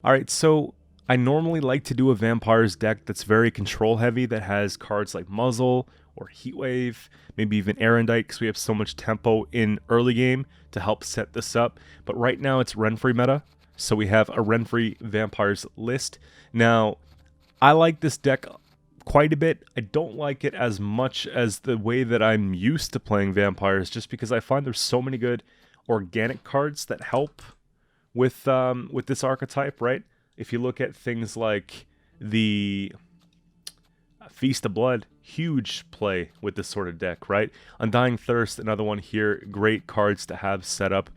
Alright, so I normally like to do a Vampires deck that's very control heavy, that has cards like Muzzle or Heatwave, maybe even Erendite, because we have so much tempo in early game to help set this up. But right now it's Renfri meta, so we have a Renfri Vampires list. Now, I like this deck quite a bit. I don't like it as much as the way that I'm used to playing Vampires, just because I find there's so many good organic cards that help with this archetype, right? If you look at things like the Feast of Blood, huge play with this sort of deck, right? Undying Thirst, another one here, great cards to have set up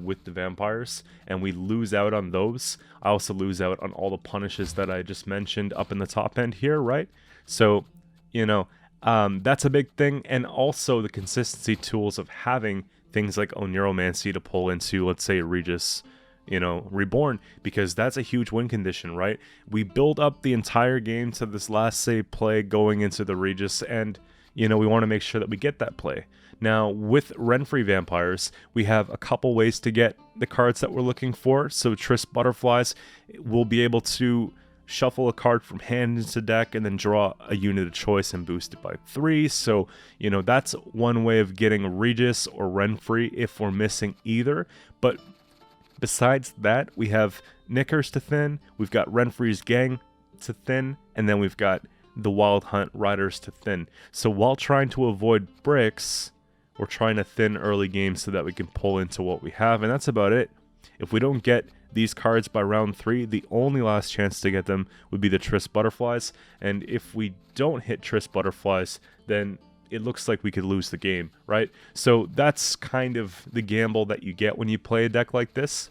with the vampires, and we lose out on those. I also lose out on all the punishes that I just mentioned up in the top end here, right? So, you know, that's a big thing, and also the consistency tools of having things like Oneiromancy to pull into, let's say, Regis, Reborn, because that's a huge win condition, right? We build up the entire game to this last save play going into the Regis, and, we want to make sure that we get that play. Now, with Renfri Vampires, we have a couple ways to get the cards that we're looking for. So Triss Butterflies will be able to shuffle a card from hand into deck and then draw a unit of choice and boost it by 3. So, that's one way of getting Regis or Renfri if we're missing either. But besides that, we have Knickers to thin, we've got Renfri's Gang to thin, and then we've got the Wild Hunt Riders to thin. So while trying to avoid bricks, we're trying to thin early game so that we can pull into what we have, and that's about it. If we don't get these cards by round 3, the only last chance to get them would be the Triss Butterflies, and if we don't hit Triss Butterflies, then it looks like we could lose the game, right? So that's kind of the gamble that you get when you play a deck like this.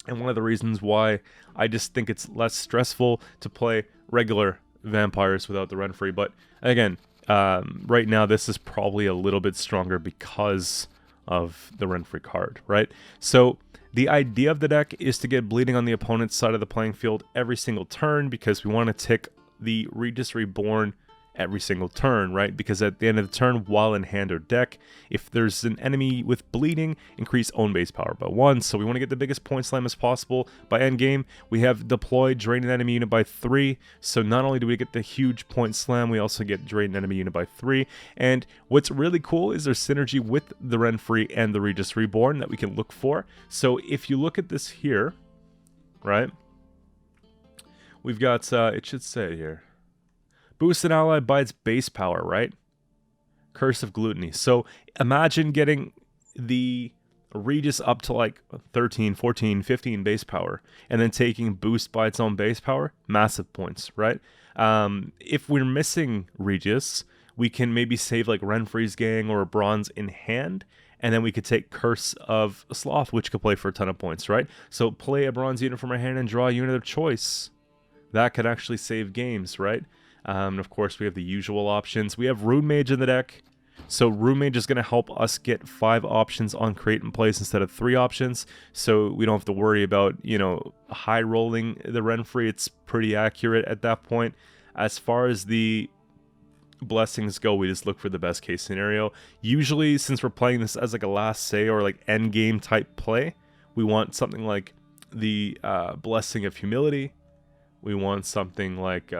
And one of the reasons why I just think it's less stressful to play regular vampires without the Renfri. But again, right now this is probably a little bit stronger because of the Renfri card, right? So the idea of the deck is to get bleeding on the opponent's side of the playing field every single turn, because we want to tick the Regis Reborn every single turn, right? Because at the end of the turn, while in hand or deck, if there's an enemy with bleeding, increase own base power by 1. So we want to get the biggest point slam as possible. By end game, we have deployed drain an enemy unit by 3. So not only do we get the huge point slam, we also get drain an enemy unit by 3. And what's really cool is there's synergy with the Renfri and the Regis Reborn that we can look for. So if you look at this here, right? We've got, it should say here, boost an ally by its base power, right? Curse of Gluttony. So imagine getting the Regis up to like 13, 14, 15 base power, and then taking boost by its own base power. Massive points, right? If we're missing Regis, we can maybe save like Renfri's Gang or a bronze in hand, and then we could take Curse of Sloth, which could play for a ton of points, right? So play a bronze unit from our hand and draw a unit of choice. That could actually save games, right? And of course, we have the usual options. We have Rune Mage in the deck. So Rune Mage is going to help us get 5 options on create and place instead of 3 options. So we don't have to worry about, high rolling the Renfri. It's pretty accurate at that point. As far as the blessings go, we just look for the best case scenario. Usually, since we're playing this as like a last say or like end game type play, we want something like the Blessing of Humility. We want something like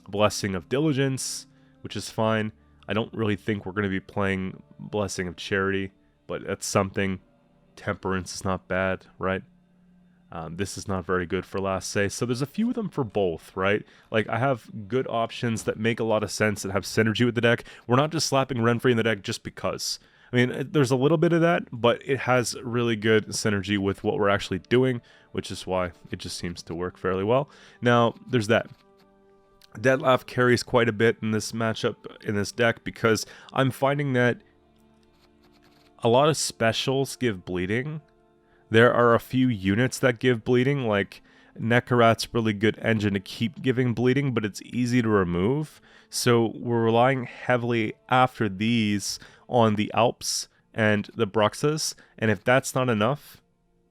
Blessing of Diligence, which is fine. I don't really think we're going to be playing Blessing of Charity, but that's something. Temperance is not bad, right? This is not very good for last say. So there's a few of them for both, right? Like, I have good options that make a lot of sense that have synergy with the deck. We're not just slapping Renfri in the deck just because. I mean, there's a little bit of that, but it has really good synergy with what we're actually doing, which is why it just seems to work fairly well. Now, there's that. Deadlaugh carries quite a bit in this matchup, in this deck, because I'm finding that a lot of specials give bleeding. There are a few units that give bleeding, like Nekkarat's really good engine to keep giving bleeding, but it's easy to remove. So we're relying heavily after these on the Alps and the Bruxas, and if that's not enough,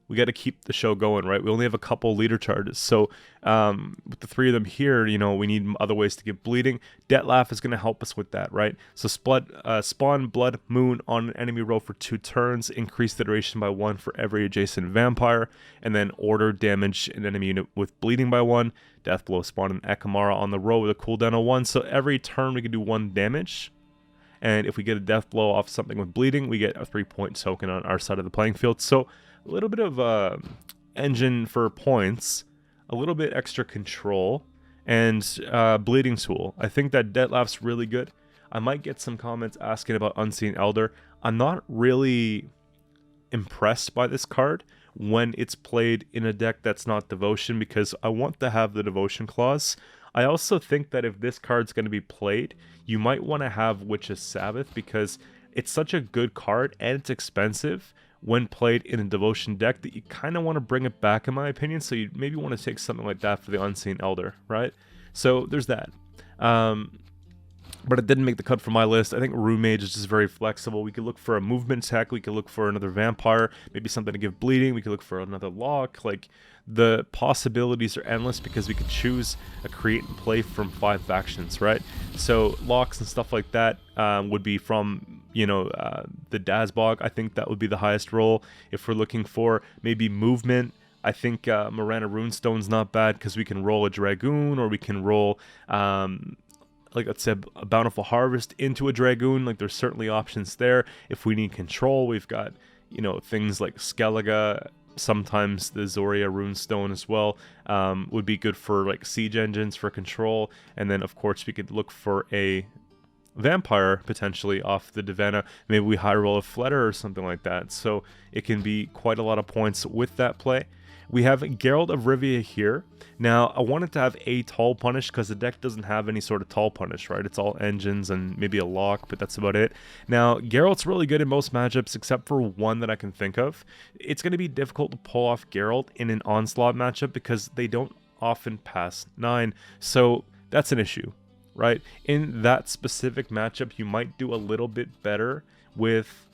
we got to keep the show going, right? We only have a couple leader charges. So with the 3 of them here, you know, we need other ways to get bleeding. Dettlaff is going to help us with that, right? So spawn Blood Moon on an enemy row for 2 turns, increase the duration by 1 for every adjacent vampire, and then order damage an enemy unit with bleeding by 1. Deathblow spawn an Ekamara on the row with a cooldown of 1. So every turn we can do 1 damage. And if we get a death blow off something with bleeding, we get a 3-point token on our side of the playing field. So a little bit of engine for points, a little bit extra control, and bleeding tool. I think that Dettlaff's really good. I might get some comments asking about Unseen Elder. I'm not really impressed by this card when it's played in a deck that's not Devotion, because I want to have the Devotion clause. I also think that if this card's going to be played, you might want to have Witch's Sabbath, because it's such a good card and it's expensive when played in a Devotion deck that you kind of want to bring it back, in my opinion. So you maybe want to take something like that for the Unseen Elder, right? So there's that. But it didn't make the cut for my list. I think Rune Mage is just very flexible. We could look for a movement tech. We could look for another vampire. Maybe something to give bleeding. We could look for another lock. Like, the possibilities are endless because we could choose a create and play from 5 factions, right? So locks and stuff like that would be from, you know, the Dazbog. I think that would be the highest roll. If we're looking for maybe movement, I think Marana Runestone's not bad because we can roll a Dragoon, or we can roll... like, let's say a Bountiful Harvest into a Dragoon. Like, there's certainly options there. If we need control, we've got, you know, things like Skellige. Sometimes the Zoria Runestone as well would be good for, like, siege engines for control. And then, of course, we could look for a vampire potentially off the Divana. Maybe we high roll a Fletter or something like that. So it can be quite a lot of points with that play. We have Geralt of Rivia here. Now, I wanted to have a Tall Punish because the deck doesn't have any sort of Tall Punish, right? It's all engines and maybe a lock, but that's about it. Now, Geralt's really good in most matchups except for one that I can think of. It's going to be difficult to pull off Geralt in an Onslaught matchup because they don't often pass 9. So that's an issue, right? In that specific matchup, you might do a little bit better with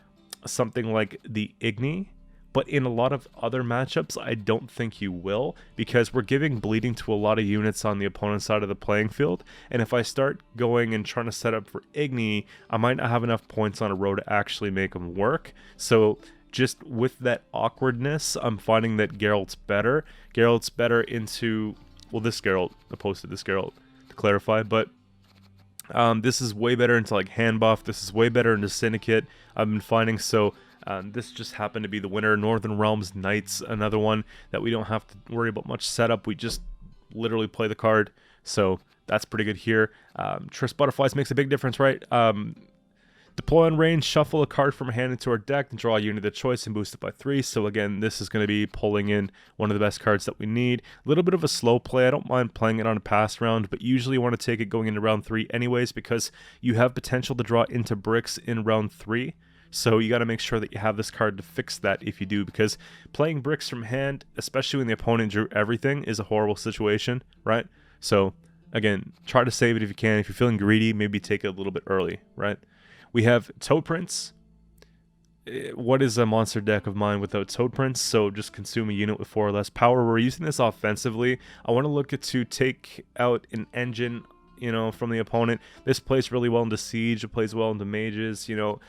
something like the Igni. But in a lot of other matchups, I don't think you will, because we're giving bleeding to a lot of units on the opponent's side of the playing field. And if I start going and trying to set up for Igni, I might not have enough points on a row to actually make them work. So just with that awkwardness, I'm finding that Geralt's better. Geralt's better into, well, this Geralt, opposed to this Geralt, to clarify, but this is way better into like hand buff. This is way better into Syndicate, I've been finding. So this just happened to be the winner. Northern Realms Knights, another one that we don't have to worry about much setup. We just literally play the card. So that's pretty good here. Triss Butterflies makes a big difference, right? Deploy on range, shuffle a card from a hand into our deck, and draw a unit of choice and boost it by 3. So again, this is going to be pulling in one of the best cards that we need. A little bit of a slow play. I don't mind playing it on a pass round, but usually you want to take it going into round 3 anyways, because you have potential to draw into bricks in round 3. So you got to make sure that you have this card to fix that if you do, because playing bricks from hand, especially when the opponent drew everything, is a horrible situation, right? So again, try to save it if you can. If you're feeling greedy, maybe take it a little bit early, right? We have Toad Prince. What is a monster deck of mine without Toad Prince? So just consume a unit with 4 or less power. We're using this offensively. I want to look at to take out an engine, you know, from the opponent. This plays really well into Siege. It plays well into Mages, you know.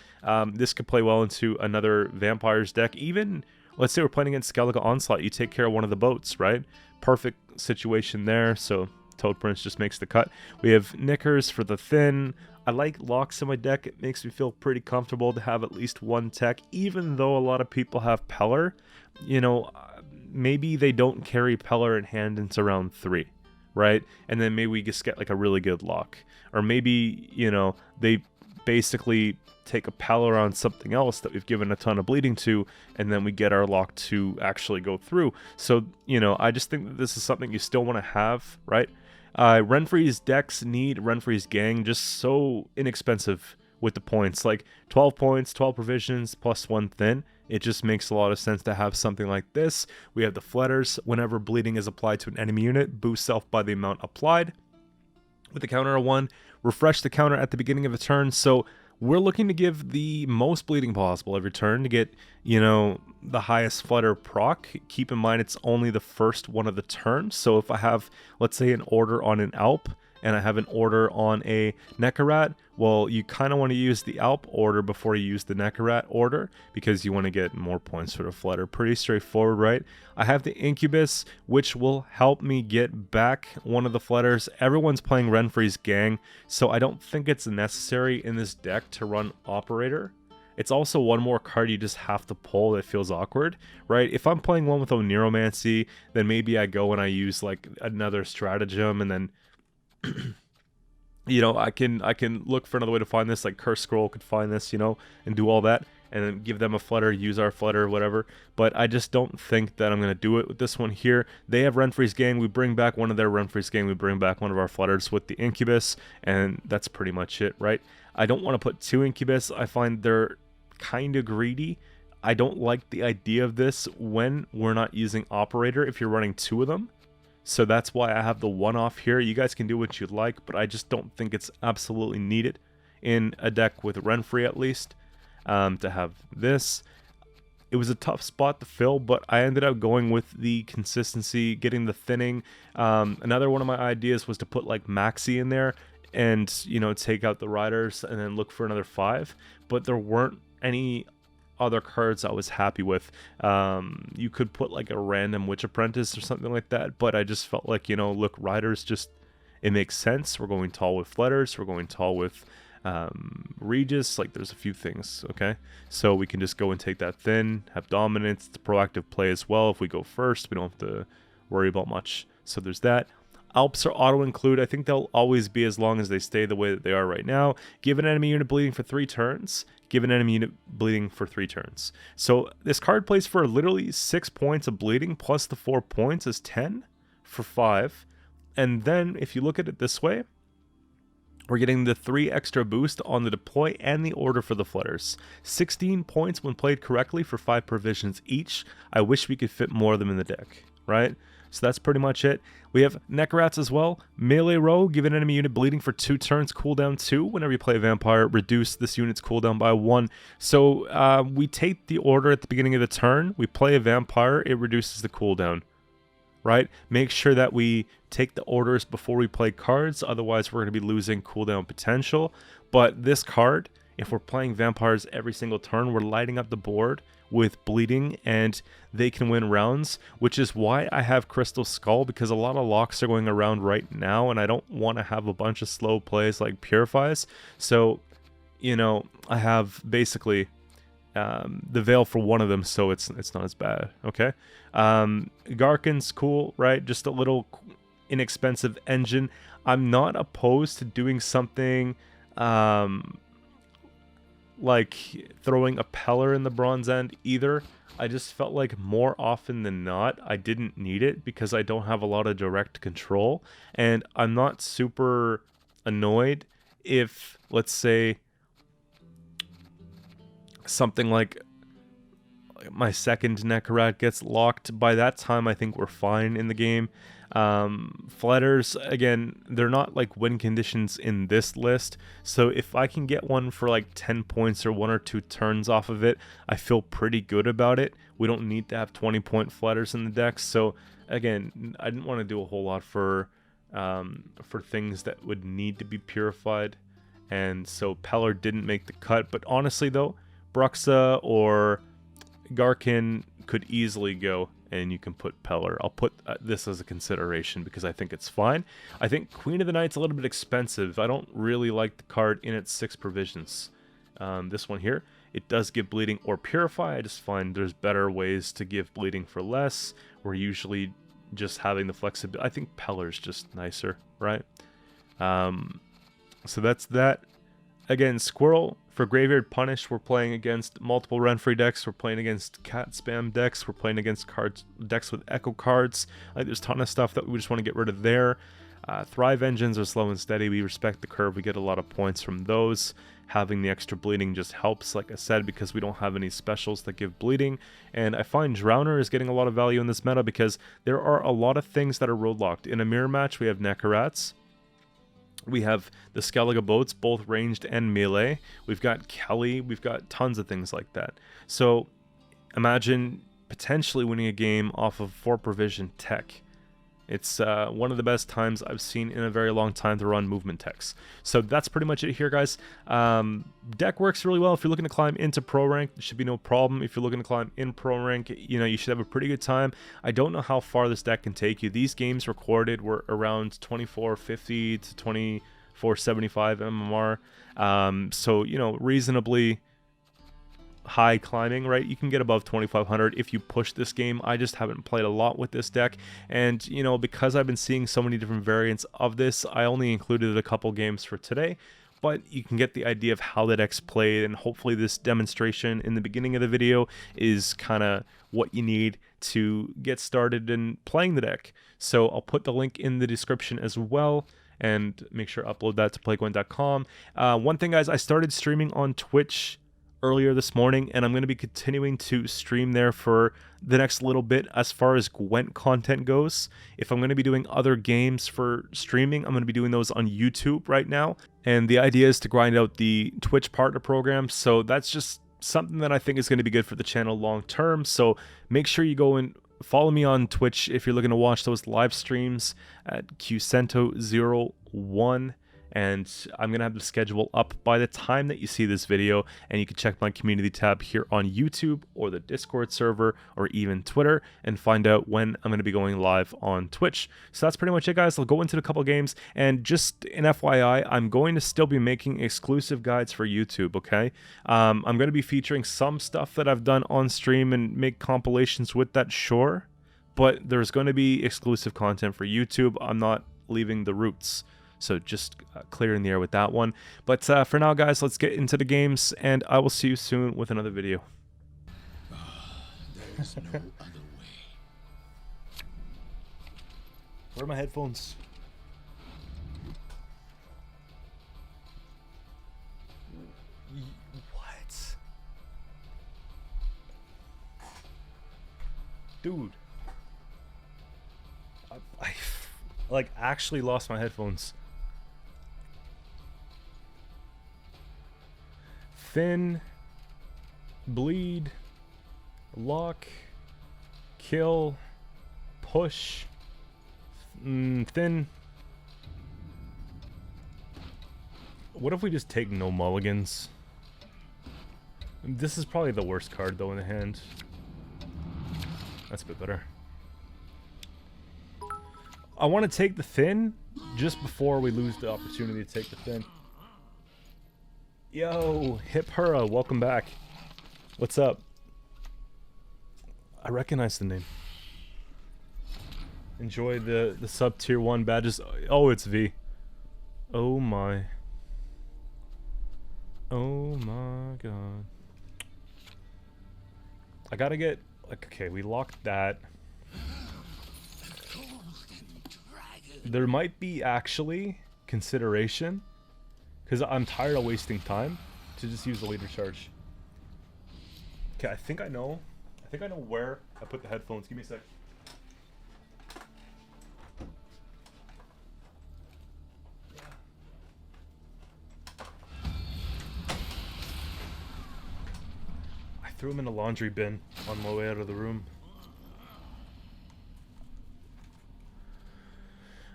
This could play well into another Vampires deck. Even, let's say we're playing against Skellige Onslaught, you take care of one of the boats, right? Perfect situation there, so Toad Prince just makes the cut. We have Knickers for the Thin. I like locks in my deck. It makes me feel pretty comfortable to have at least one tech, even though a lot of people have Pellar. You know, maybe they don't carry Pellar in hand into round 3. Right? And then maybe we just get like a really good lock. Or maybe, you know, they basically take a Pellar on something else that we've given a ton of bleeding to, and then we get our lock to actually go through. So, you know, I just think that this is something you still want to have, right? Renfri's decks need Renfri's Gang, just so inexpensive with the points. Like 12 points, 12 provisions, plus 1 Thin. It just makes a lot of sense to have something like this. We have the Fletters. Whenever bleeding is applied to an enemy unit, boost self by the amount applied. With the counter of 1, refresh the counter at the beginning of a turn. So we're looking to give the most bleeding possible every turn to get, you know, the highest flutter proc. Keep in mind it's only the first one of the turns. So if I have, let's say, an order on an Alp and I have an order on a Nekkarat, well, you kind of want to use the Alp order before you use the Nekkarat order because you want to get more points for the flutter. Pretty straightforward, right? I have the Incubus, which will help me get back one of the flutters. Everyone's playing Renfri's gang, so I don't think it's necessary in this deck to run Operator. It's also one more card you just have to pull that feels awkward, right? If I'm playing one with Oniromancy, then maybe I go and I use like another stratagem, and then you know, I can look for another way to find this, like Curse Scroll could find this, you know, and do all that, and then give them a flutter, use our flutter, whatever. But I just don't think that I'm going to do it with this one here. They have Renfri's gang, we bring back one of their Renfri's gang, we bring back one of our flutters with the Incubus, and that's pretty much it, right? I don't want to put 2 Incubus. I find they're kind of greedy. I don't like the idea of this when we're not using Operator if you're running 2 of them. So that's why I have the 1 off here. You guys can do what you'd like, but I just don't think it's absolutely needed in a deck with Renfri at least to have this. It was a tough spot to fill, but I ended up going with the consistency, getting the thinning. Another one of my ideas was to put like Maxii in there and, you know, take out the riders and then look for another 5, but there weren't any other cards I was happy with. You could put like a random Witch Apprentice or something like that, but I just felt like, you know, look, riders just, it makes sense. We're going tall with flutters, we're going tall with Regis, like there's a few things, okay? So we can just go and take that thin, have dominance, it's a proactive play as well. If we go first, we don't have to worry about much. So there's that. Alps are auto-include. I think they'll always be as long as they stay the way that they are right now. Give an enemy unit bleeding for 3 turns. Give an enemy unit bleeding for 3 turns. So this card plays for literally 6 points of bleeding, plus the 4 points is 10 for 5. And then if you look at it this way, we're getting the 3 extra boost on the deploy and the order for the flutters. 16 points when played correctly for 5 provisions each. I wish we could fit more of them in the deck, right? So that's pretty much it. We have Nekkarats as well. Melee row, give an enemy unit bleeding for 2 turns, cooldown 2. Whenever you play a vampire, reduce this unit's cooldown by 1. So we take the order at the beginning of the turn. We play a vampire, it reduces the cooldown, right? Make sure that we take the orders before we play cards. Otherwise, we're going to be losing cooldown potential. But this card, if we're playing vampires every single turn, we're lighting up the board with bleeding and they can win rounds, which is why I have Crystal Skull, because a lot of locks are going around right now and I don't want to have a bunch of slow plays like Purifies. So, you know, I have basically the Veil for one of them, so it's not as bad, okay? Garkin's cool, right? Just a little inexpensive engine. I'm not opposed to doing something like throwing a Pellar in the bronze end either. I just felt like more often than not I didn't need it because I don't have a lot of direct control, and I'm not super annoyed if, let's say, something like my second Nekkarat gets locked. By that time I think we're fine in the game. Flutters, again, they're not like win conditions in this list, so if I can get one for like 10 points or 1 or 2 turns off of it, I feel pretty good about it. We don't need to have 20-point flutters in the deck. So again, I didn't want to do a whole lot for things that would need to be purified, and so Pellar didn't make the cut. But honestly though, Bruxa or Garkin could easily go, and you can put Pellar. I'll put this as a consideration because I think it's fine. I think Queen of the Night's a little bit expensive. I don't really like the card in its 6 provisions. This one here, it does give bleeding or purify. I just find there's better ways to give bleeding for less. We're usually just having the flexibility. I think Pellar's just nicer, right? So that's that. Again, Squirrel for Graveyard Punish. We're playing against multiple Renfri decks. We're playing against cat spam decks. We're playing against decks with echo cards. There's a ton of stuff that we just want to get rid of there. Thrive engines are slow and steady. We respect the curve. We get a lot of points from those. Having the extra bleeding just helps, like I said, because we don't have any specials that give bleeding. And I find Drowner is getting a lot of value in this meta because there are a lot of things that are roadlocked. In a mirror match, we have Nekkarats. We have the Skellige boats, both ranged and melee. We've got Kelly. We've got tons of things like that. So imagine potentially winning a game off of 4 provision tech. It's one of the best times I've seen in a very long time to run movement techs. So that's pretty much it here, guys. Deck works really well. If you're looking to climb into pro rank, there should be no problem. If you're looking to climb in pro rank, you know, you should have a pretty good time. I don't know how far this deck can take you. These games recorded were around 2450 to 2475 MMR. So, you know, reasonably high climbing, right? You can get above 2500 if you push this game. I just haven't played a lot with this deck, and you know, because I've been seeing so many different variants of this, I only included a couple games for today, but you can get the idea of how the deck's played, and hopefully this demonstration in the beginning of the video is kind of what you need to get started in playing the deck. So I'll put the link in the description as well, and make sure to upload that to playgwent.com. One thing, guys, I started streaming on Twitch earlier this morning, and I'm going to be continuing to stream there for the next little bit as far as Gwent content goes. If I'm going to be doing other games for streaming, I'm going to be doing those on YouTube right now, and the idea is to grind out the Twitch partner program, so that's just something that I think is going to be good for the channel long term. So make sure you go and follow me on Twitch if you're looking to watch those live streams at Qcento01. And I'm going to have the schedule up by the time that you see this video, and you can check my community tab here on YouTube or the Discord server or even Twitter and find out when I'm going to be going live on Twitch. So that's pretty much it, guys. I'll go into a couple games, and just an FYI, I'm going to still be making exclusive guides for YouTube, okay? I'm going to be featuring some stuff that I've done on stream and make compilations with that, sure, but there's going to be exclusive content for YouTube. I'm not leaving the roots. So just clearing the air with that one. But for now, guys, let's get into the games, and I will see you soon with another video. There's no other way. Where are my headphones? What? Dude. I like actually lost my headphones. Thin, bleed, lock, kill, push, thin. What if we just take no mulligans? This is probably the worst card though in the hand. That's a bit better. I want to take the thin just before we lose the opportunity to take the thin. Yo, Hip Hurrah, welcome back. What's up? I recognize the name. Enjoy the sub tier 1 badges. Oh, it's V. Oh my. Oh my god. I gotta get, like, okay, we locked that. There might be actually consideration, because I'm tired of wasting time, to just use the leader charge. Okay, I think I know where I put the headphones. Give me a sec. I threw them in the laundry bin on my way out of the room.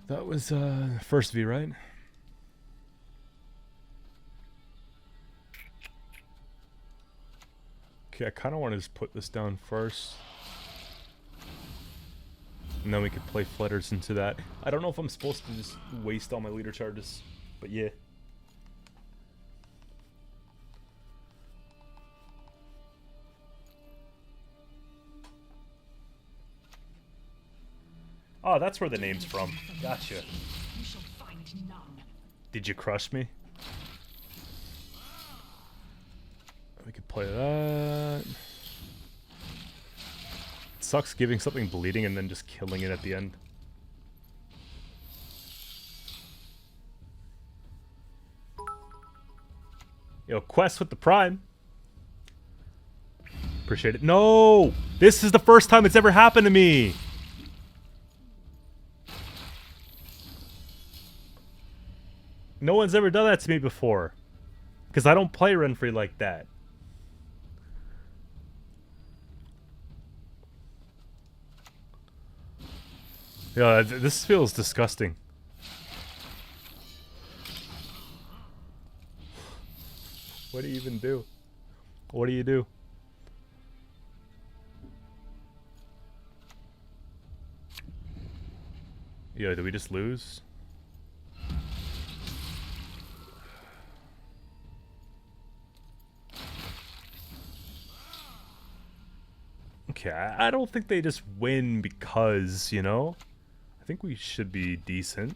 That was first V, right? Okay, I kind of want to just put this down first, and then we could play flutters into that. I don't know if I'm supposed to just waste all my leader charges, but yeah. Oh, that's where the name's from. Gotcha. Did you crush me? We could play that. It sucks giving something bleeding and then just killing it at the end. Yo, Quest with the Prime. Appreciate it. No! This is the first time it's ever happened to me! No one's ever done that to me before. Because I don't play Renfri like that. Yeah, this feels disgusting. What do you even do? What do you do? Yo, did we just lose? Okay, I don't think they just win because, you know? I think we should be decent.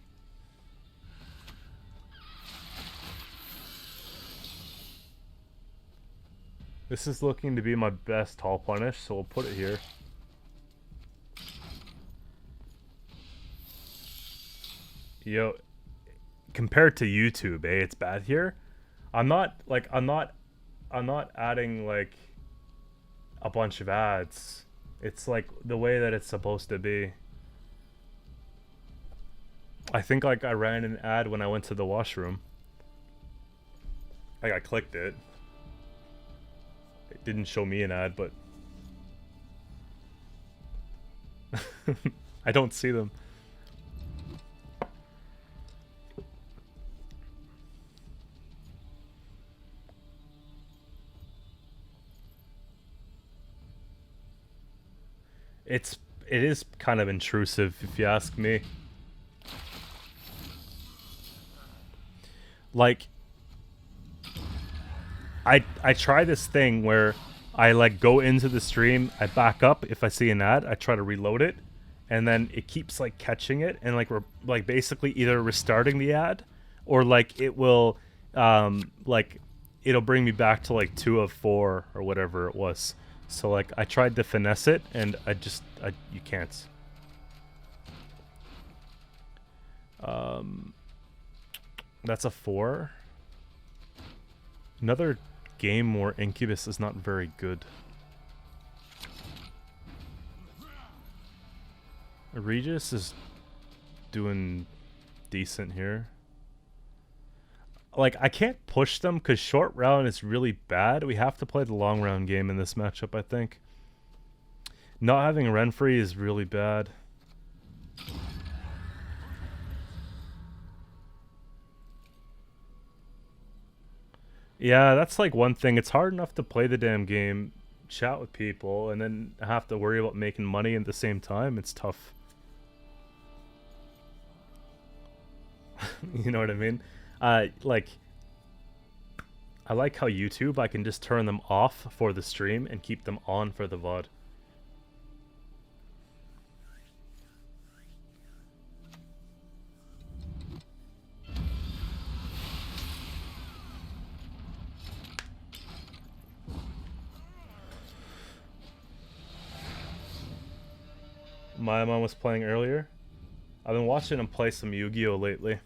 This is looking to be my best tall punish, so we'll put it here. Yo, compared to YouTube, it's bad here. I'm not adding like a bunch of ads. It's like the way that it's supposed to be. I think like I ran an ad when I went to the washroom. Like I clicked it. It didn't show me an ad, but I don't see them. It is kind of intrusive if you ask me. Like I try this thing where I like go into the stream, I back up if I see an ad, I try to reload it, and then it keeps like catching it and like we're like basically either restarting the ad or like it will like it'll bring me back to like 2 of 4 or whatever it was. So like I tried to finesse it and you can't. That's a 4. Another game where Incubus is not very good. Regis is doing decent here. Like, I can't push them because short round is really bad. We have to play the long round game in this matchup, I think. Not having Renfri is really bad. Yeah, that's like one thing. It's hard enough to play the damn game, chat with people, and then have to worry about making money at the same time. It's tough. You know what I mean? Like, I like how YouTube, I can just turn them off for the stream and keep them on for the VOD. My mom was playing earlier. I've been watching him play some Yu-Gi-Oh lately.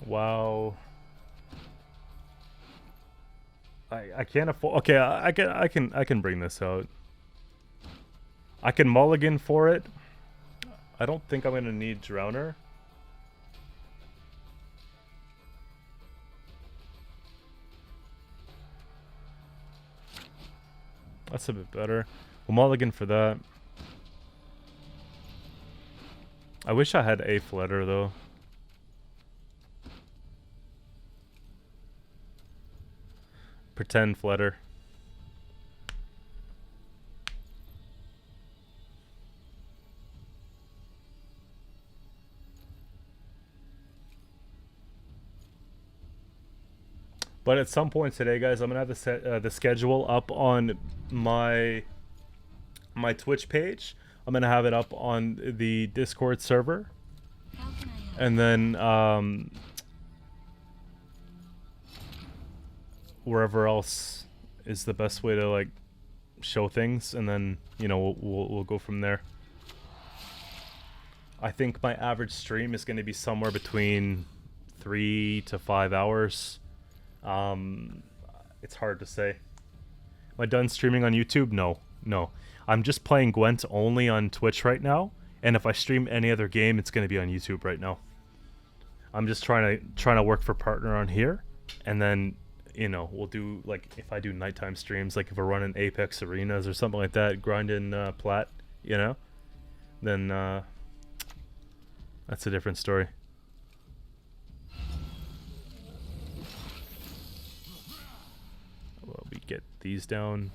Wow. I can't afford. Okay, I can bring this out. I can mulligan for it. I don't think I'm gonna need Drowner. That's a bit better. We'll mulligan for that. I wish I had a flutter though. Pretend flutter. But at some point today, guys, I'm gonna have the schedule up on my Twitch page. I'm gonna have it up on the Discord server, and then wherever else is the best way to like show things, and then you know we'll go from there. I think my average stream is going to be somewhere between 3 to 5 hours. It's hard to say. Am I done streaming on YouTube? No. No. I'm just playing Gwent only on Twitch right now, and if I stream any other game, it's going to be on YouTube right now. I'm just trying to work for partner on here, and then, you know, we'll do, like, if I do nighttime streams, like if we're running Apex Arenas or something like that, grinding plat, you know, then that's a different story. Well, we get these down.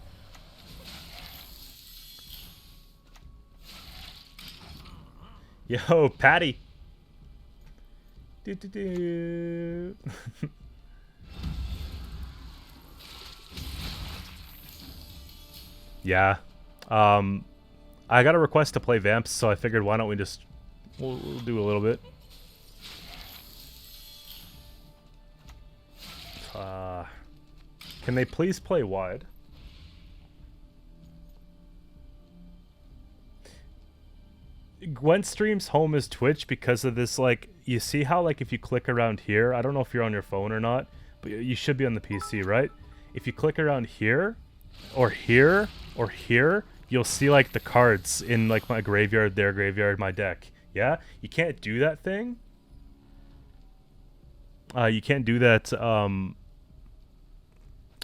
Yo, Patty. Do. Yeah. I got a request to play Vamps, so I figured why don't we just we'll do a little bit. Can they please play wide? Gwent streams home is Twitch because of this, like, you see how, like, if you click around here, I don't know if you're on your phone or not, but you should be on the PC, right? If you click around here, or here, or here, you'll see, like, the cards in, like, my graveyard, their graveyard, my deck. Yeah? You can't do that thing. You can't do that, on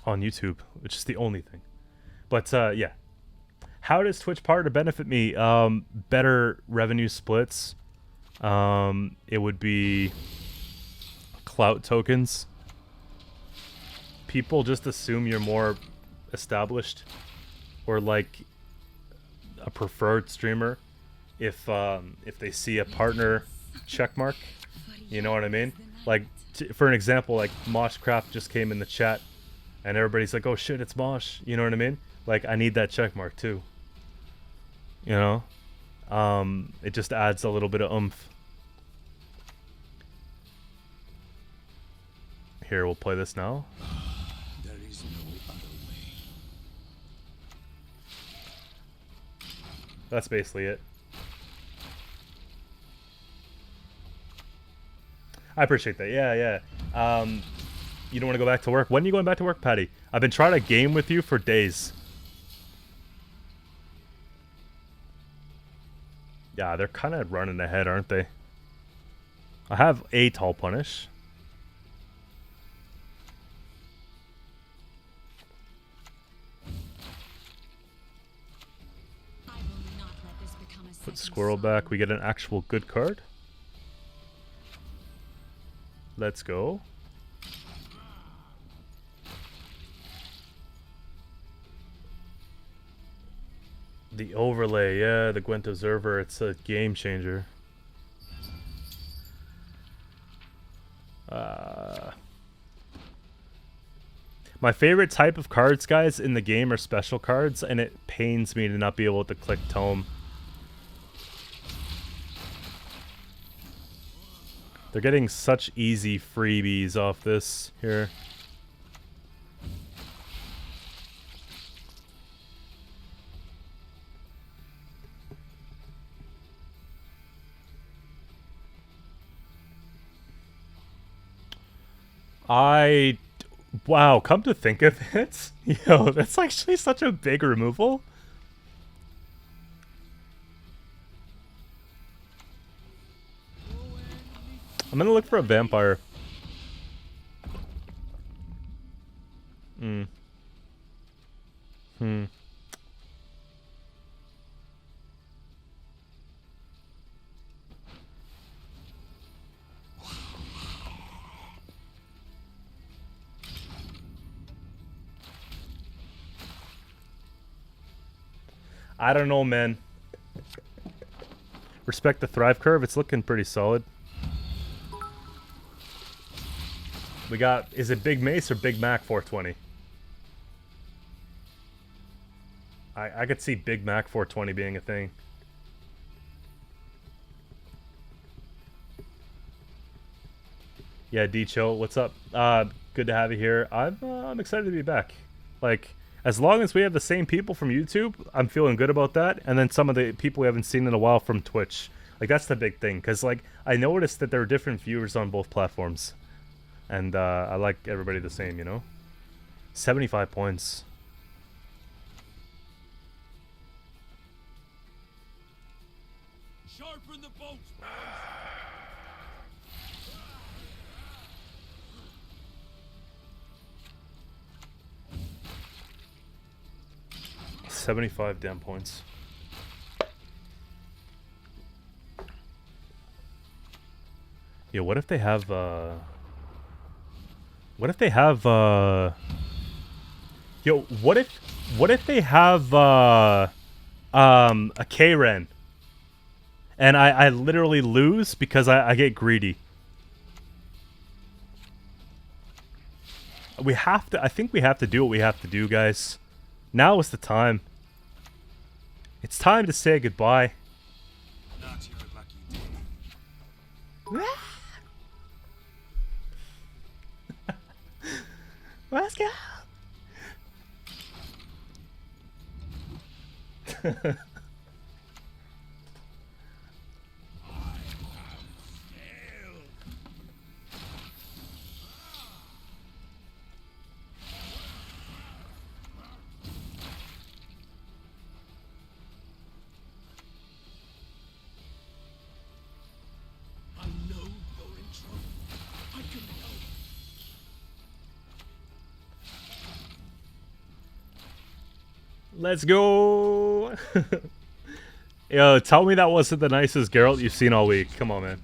YouTube, which is the only thing. But, yeah. How does Twitch partner benefit me? Better revenue splits. It would be clout tokens. People just assume you're more established or like a preferred streamer if they see a partner checkmark. You know what I mean? Like, for an example, like Moshcraft just came in the chat and everybody's like, oh shit, it's Mosh. You know what I mean? Like, I need that checkmark too. You know? It just adds a little bit of oomph. Here, we'll play this now. There is no other way. That's basically it. I appreciate that. Yeah, yeah. You don't want to go back to work? When are you going back to work, Patty? I've been trying to game with you for days. Yeah, they're kind of running ahead, aren't they? I have a tall punish. Put Squirrel back. We get an actual good card. Let's go. The overlay, yeah, the Gwent Observer, it's a game changer. My favorite type of cards, guys, in the game are special cards, and it pains me to not be able to click Tome. They're getting such easy freebies off this here. Wow, come to think of it, yo, that's actually such a big removal. I'm gonna look for a vampire. I don't know, man. Respect the Thrive curve. It's looking pretty solid. We got, is it Big Mace or Big Mac 420? I could see Big Mac 420 being a thing. Yeah, D-Cho, what's up? Good to have you here. I'm excited to be back. Like, as long as we have the same people from YouTube, I'm feeling good about that. And then some of the people we haven't seen in a while from Twitch. Like, that's the big thing. Because, like, I noticed that there are different viewers on both platforms. And I like everybody the same, you know? 75 points. Sharpen the bolts, boys. 75 damn points. Yo, what if they have what if they have yo, what if they have a K-Ren and I literally lose because I get greedy. We have to, I think we have to do what we have to do, guys. Now is the time. It's time to say goodbye. Not your lucky day. Let's go. I know you're in trouble. I can help. Let's go. Yo, tell me that wasn't the nicest Geralt you've seen all week. Come on, man.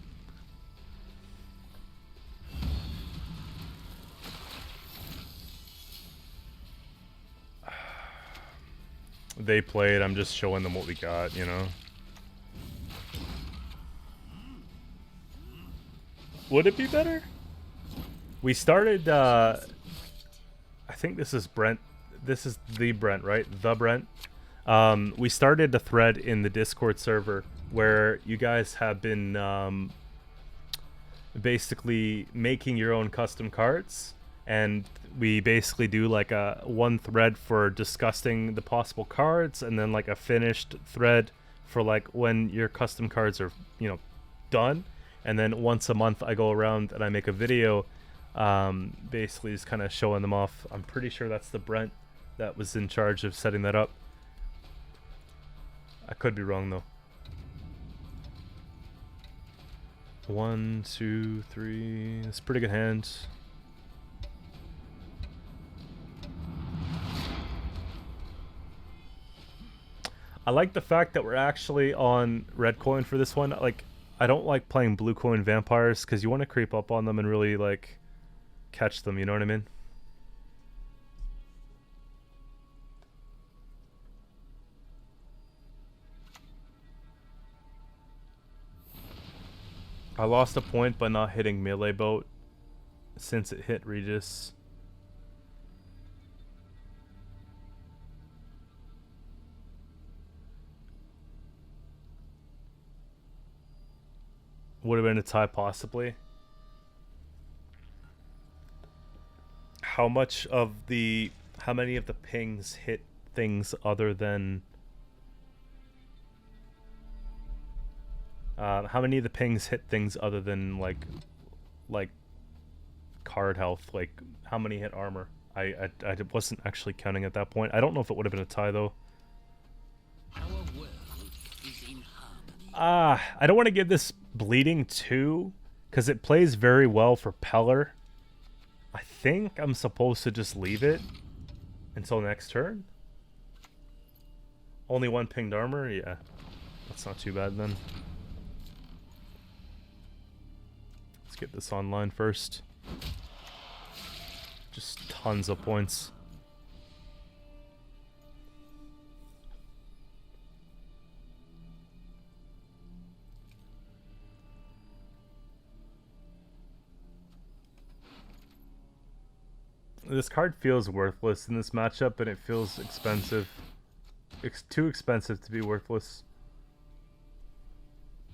They played, I'm just showing them what we got, you know. Would it be better? We started, I think this is Brent. This is the Brent, right? The Brent. We started a thread in the Discord server where you guys have been basically making your own custom cards, and we basically do like a one thread for discussing the possible cards, and then like a finished thread for like when your custom cards are, you know, done. And then once a month I go around and I make a video basically just kind of showing them off. I'm pretty sure that's the Brent that was in charge of setting that up. I could be wrong though. 1, 2, 3. That's a pretty good hand. I like the fact that we're actually on red coin for this one. Like, I don't like playing blue coin vampires because you want to creep up on them and really like catch them, you know what I mean? I lost a point by not hitting melee boat since it hit Regis. Would have been a tie possibly. How many of the pings hit things other than how many of the pings hit things other than like card health? Like how many hit armor? I wasn't actually counting at that point. I don't know if it would have been a tie though. Our world is in harmony. I don't want to give this bleeding 2 because it plays very well for Pellar. I think I'm supposed to just leave it until next turn. Only 1 pinged armor? Yeah. That's not too bad then. Let's get this online first. Just tons of points. This card feels worthless in this matchup, and it feels expensive. It's too expensive to be worthless.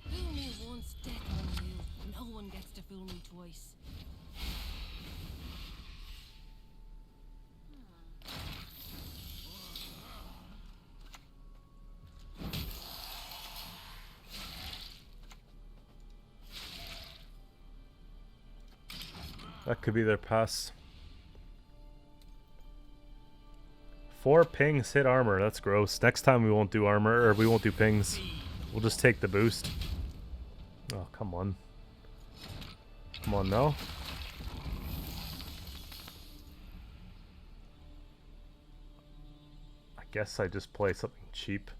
Fool me once, death on you. No one gets to fool me twice. That could be their pass. 4 pings hit armor. That's gross. Next time we won't do armor, or we won't do pings. We'll just take the boost. Oh, come on. Come on, no. I guess I just play something cheap.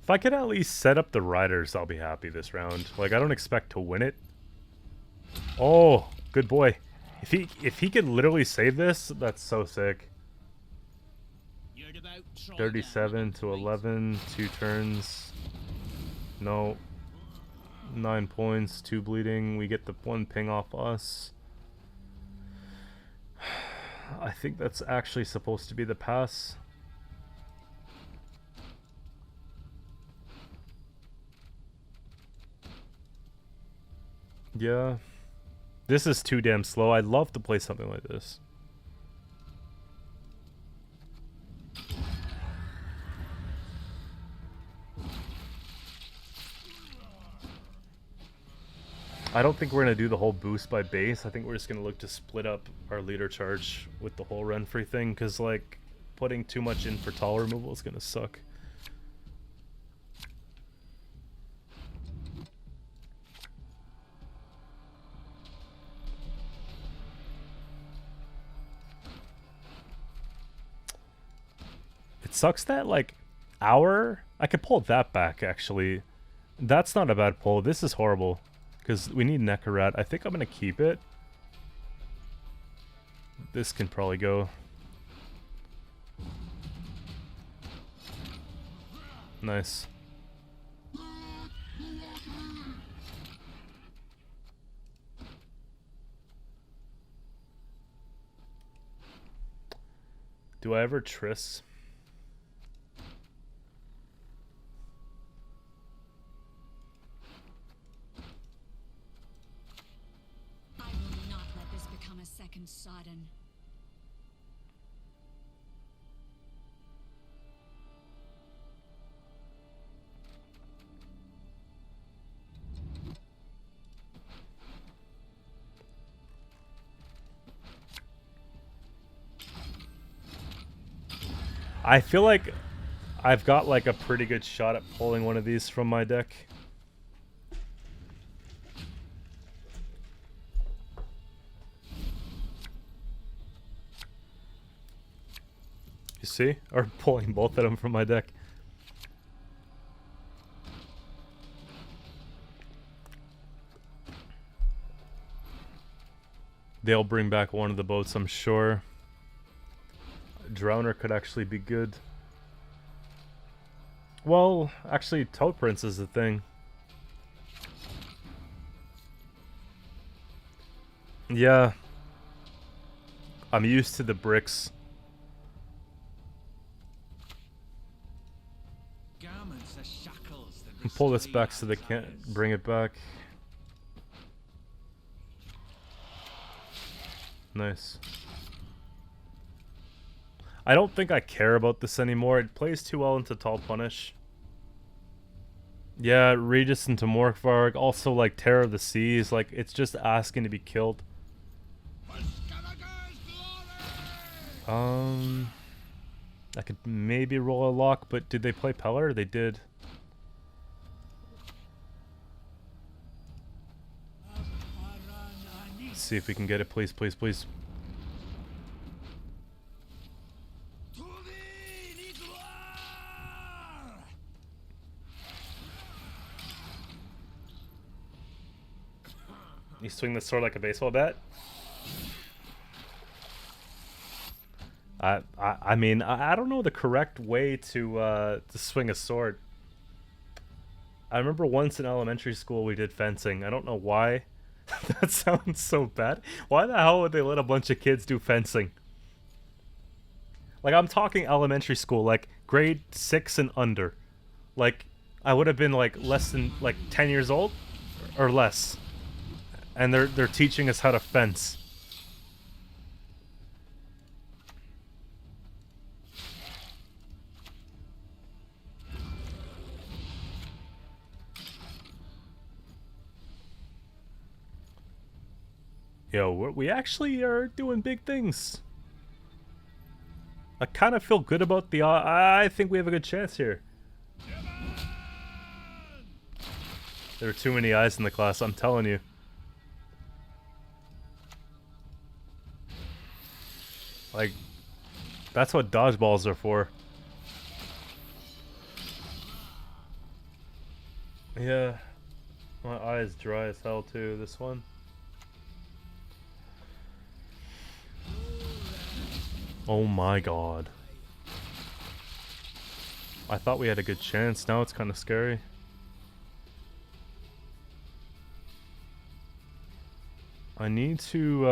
If I could at least set up the riders, I'll be happy this round. Like, I don't expect to win it. Oh, good boy. If he could literally save this, that's so sick. 37 to 11, 2 turns. No. 9 points, 2 bleeding. We get the 1 ping off us. I think that's actually supposed to be the pass. Yeah. This is too damn slow. I'd love to play something like this. I don't think we're going to do the whole boost by base. I think we're just going to look to split up our leader charge with the whole Renfri thing, because, like, putting too much in for tall removal is going to suck. It sucks that, like, I could pull that back, actually. That's not a bad pull. This is horrible. Because we need Nekkarat. I think I'm going to keep it. This can probably go. Nice. Do I ever Triss? Sodden. I feel like I've got like a pretty good shot at pulling one of these from my deck. You see? Or pulling both of them from my deck. They'll bring back one of the boats, I'm sure. Drowner could actually be good. Well, actually, Toad Prince is the thing. Yeah. I'm used to the bricks. Pull this back so they can't bring it back. Nice. I don't think I care about this anymore. It plays too well into Tall Punish. Yeah, Regis into Morkvarg. Also, like, Terror of the Seas. Like, it's just asking to be killed. I could maybe roll a lock, but did they play Pellar? They did. Let's see if we can get it, please, please, please. You swing the sword like a baseball bat? I mean, I don't know the correct way to swing a sword. I remember once in elementary school we did fencing. I don't know why. That sounds so bad. Why the hell would they let a bunch of kids do fencing? Like, I'm talking elementary school, like grade 6 and under. Like, I would have been like less than like 10 years old or less. And they're teaching us how to fence. Yo, we actually are doing big things. I kind of feel good about the... I think we have a good chance here. There are too many eyes in the class, I'm telling you. Like, that's what dodgeballs are for. Yeah. My eye is dry as hell too, this one. Oh my god. I thought we had a good chance, now it's kind of scary. I need to,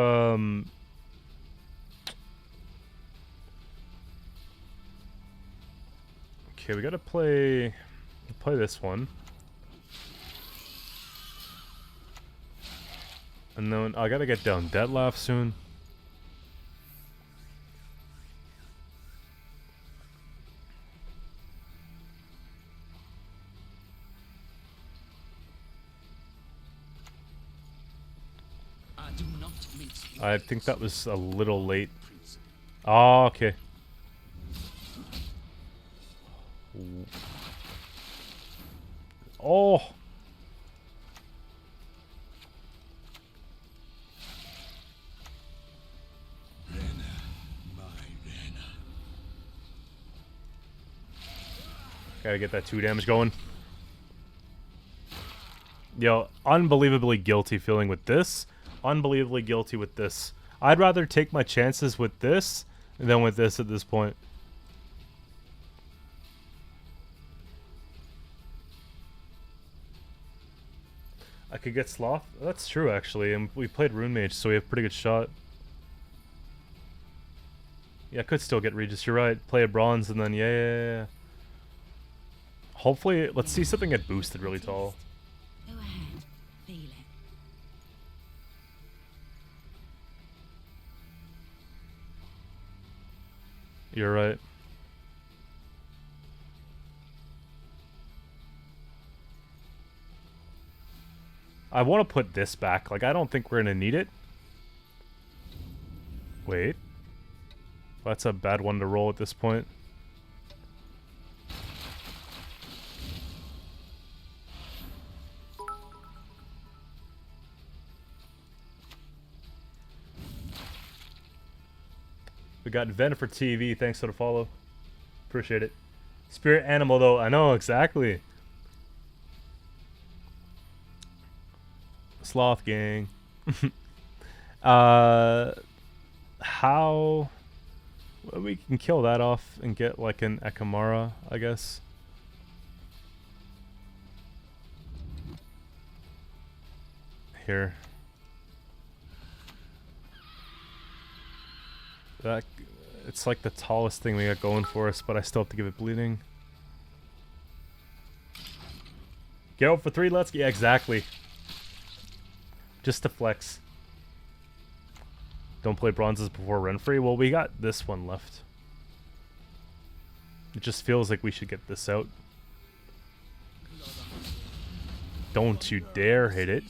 okay, we gotta play this one. And then I gotta get down Detlef soon. I think that was a little late. Oh, okay. Oh. Gotta get that 2 damage going. Yo, unbelievably guilty feeling with this. Unbelievably guilty with this. I'd rather take my chances with this than with this at this point. I could get Sloth. That's true, actually. And we played Rune Mage, so we have a pretty good shot. Yeah, I could still get Regis. You're right. Play a Bronze and then yeah. Hopefully, let's see something get boosted really tall. Go ahead. Feel it. You're right. I want to put this back. Like, I don't think we're going to need it. Wait. That's a bad one to roll at this point. We got Ven for TV. Thanks for the follow. Appreciate it. Spirit animal, though. I know, exactly. Sloth gang. How... Well, we can kill that off and get like an Ekamara, I guess. Here. That... It's like the tallest thing we got going for us, but I still have to give it bleeding. Get out for 3, let's... Yeah, exactly. Just to flex. Don't play bronzes before Renfri. Well, we got this one left. It just feels like we should get this out. Don't you dare hit it.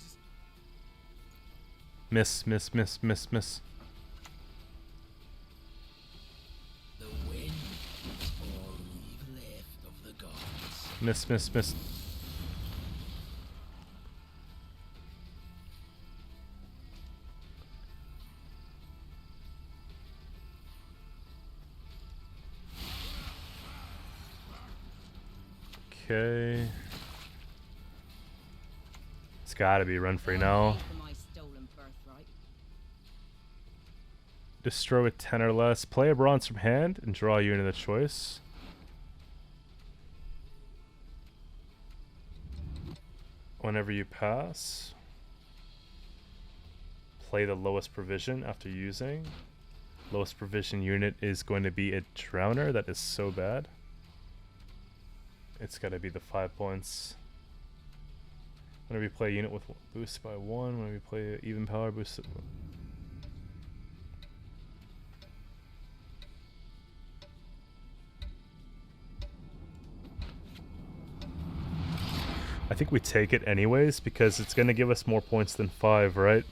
Miss, miss, miss, miss, miss. The wind is all we've left of the gods. Miss, miss, miss. Okay. It's gotta be Renfri now. Destroy with 10 or less. Play a bronze from hand and draw a unit of choice. Whenever you pass, play the lowest provision after using. Lowest provision unit is going to be a Drowner. That is so bad. It's gotta be the 5 points. Whenever you play a unit with boost by 1, whenever you play even power boost. I think we take it anyways because it's gonna give us more points than 5, right?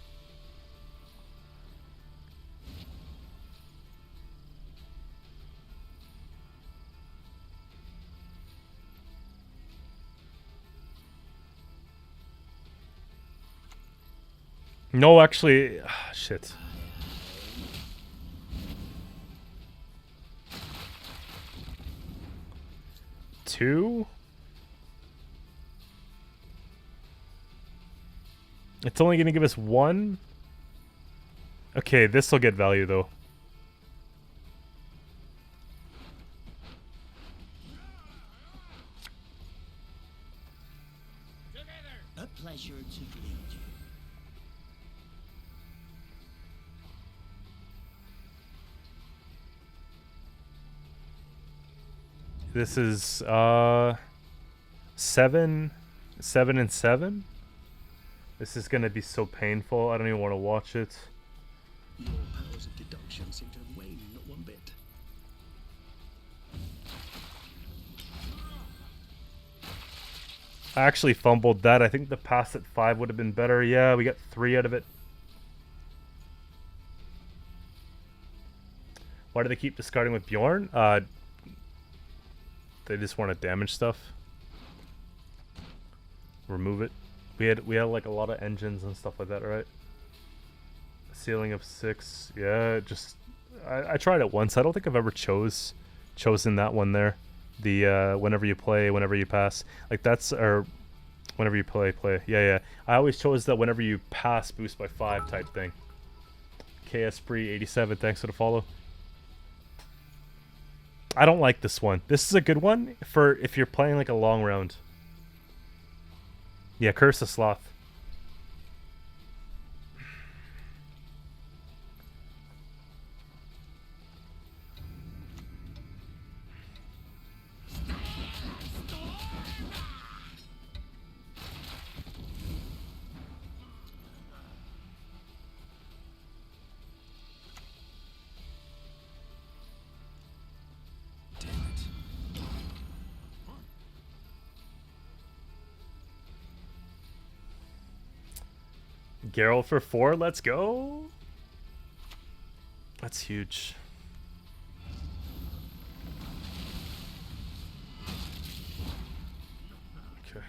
No, actually, shit. Two? It's only going to give us one? Okay, this will get value, though. A pleasure to lead you. This is, 7 and 7? This is going to be so painful. I don't even want to watch it. Your powers of deduction seem to have waned not one bit. I actually fumbled that. I think the pass at 5 would have been better. Yeah, we got 3 out of it. Why do they keep discarding with Bjorn? They just want to damage stuff. Remove it. We had like a lot of engines and stuff like that, right? Ceiling of 6. Yeah, just I tried it once. I don't think I've ever chosen that one there. The whenever you play, whenever you pass. Like that's or whenever you play. Yeah, yeah. I always chose that whenever you pass boost by 5 type thing. KS Spree 87, thanks for the follow. I don't like this one. This is a good one for if you're playing like a long round. Yeah, Curse the Sloth. Geralt for 4, let's go. That's huge. Okay.